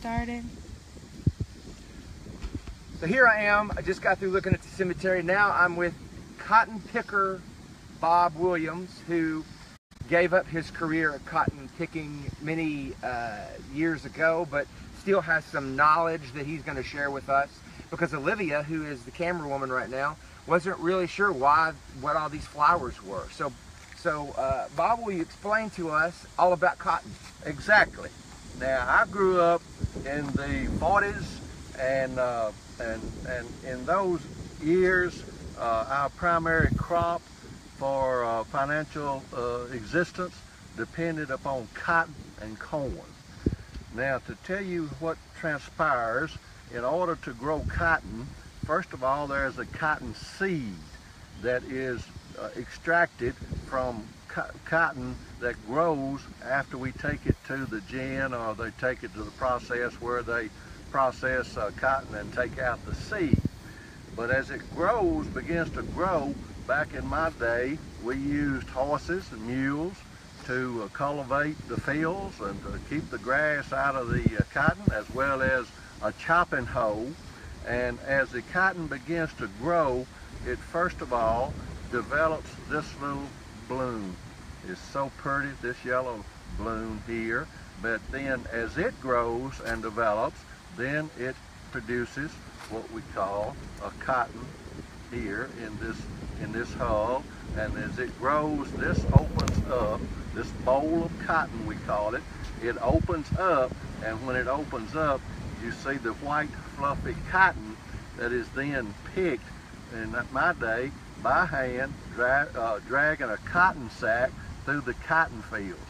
started. So here I am. I just got through looking at the cemetery. Now I'm with cotton picker Bob Williams, who gave up his career at cotton picking many years ago, but still has some knowledge that he's going to share with us, because Olivia, who is the camera woman right now, wasn't really sure what all these flowers were. So Bob, will you explain to us all about cotton? Exactly. Now, I grew up in the 40s, and in those years, our primary crop for financial existence depended upon cotton and corn. Now, to tell you what transpires, in order to grow cotton, first of all, there's a cotton seed that is extracted from cotton that grows after we take it to the gin, or they take it to the process where they process cotton and take out the seed. But as it grows, begins to grow, back in my day, we used horses and mules to cultivate the fields and to keep the grass out of the cotton, as well as a chopping hoe. And as the cotton begins to grow, it first of all develops this little bloom. It's so pretty, this yellow bloom here. But then as it grows and develops, then it produces what we call a cotton here in this hull. And as it grows, this opens up, this bowl of cotton, we call it, it opens up, and when it opens up, you see the white fluffy cotton that is then picked, in my day, by hand, dragging a cotton sack through the cotton fields.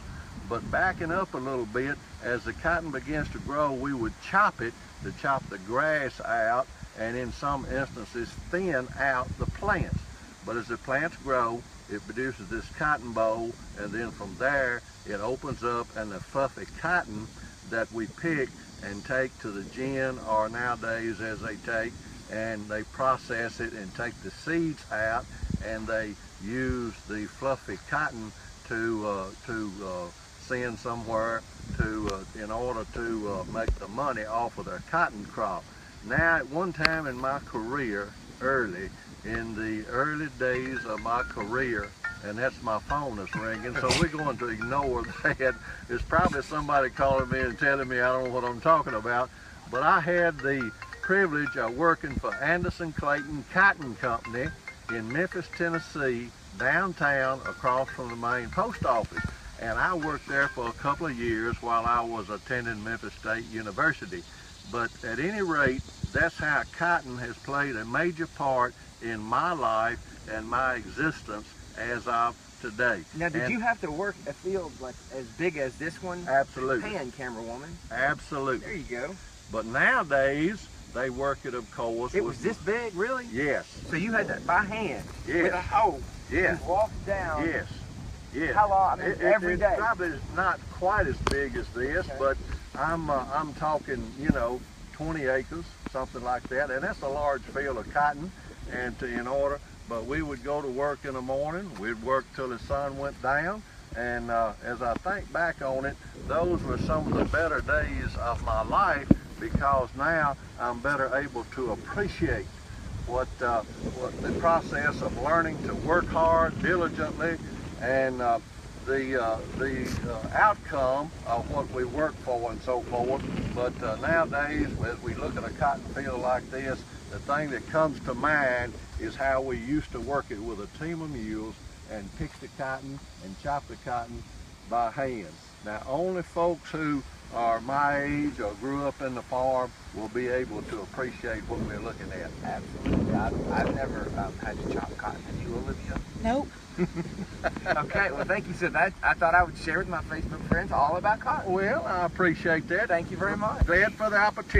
But backing up a little bit, as the cotton begins to grow, we would chop it to chop the grass out, and in some instances thin out the plants. But as the plants grow, it produces this cotton boll, and then from there it opens up, and the fluffy cotton that we pick and take to the gin, or nowadays as they take, and they process it and take the seeds out, and they use the fluffy cotton to send somewhere in order to make the money off of their cotton crop. Now, at one time in my career, in the early days of my career, and that's my phone that's ringing, so we're going to ignore that. It's probably somebody calling me and telling me I don't know what I'm talking about, but I had the privilege of working for Anderson Clayton Cotton Company in Memphis, Tennessee, downtown, across from the main post office. And I worked there for a couple of years while I was attending Memphis State University. But at any rate, that's how cotton has played a major part in my life and my existence as of today. Now, did you have to work a field like as big as this one? Absolutely. Pan, camera woman. Absolutely. There you go. But nowadays, they work it, of course. It was this big, really? Yes. So you had that by hand? Yes. With a hoe? Yes. You walked down? Yes. Yes. How long? I mean, every day? It's probably not quite as big as this, okay. But I'm talking, 20 acres, something like that, and that's a large field of cotton. But we would go to work in the morning. We'd work till the sun went down, and as I think back on it, those were some of the better days of my life, because now I'm better able to appreciate what the process of learning to work hard, diligently, and the outcome of what we work for and so forth. But nowadays, as we look at a cotton field like this, the thing that comes to mind is how we used to work it with a team of mules and pick the cotton and chop the cotton by hand. Now, only folks who are my age or grew up in the farm will be able to appreciate what we're looking at. Absolutely. I've never had to chop cotton. Have you, Olivia? Nope. Okay, well, thank you. So I thought I would share with my Facebook friends all about cotton. Well, I appreciate that. Thank you very much. Glad for the opportunity.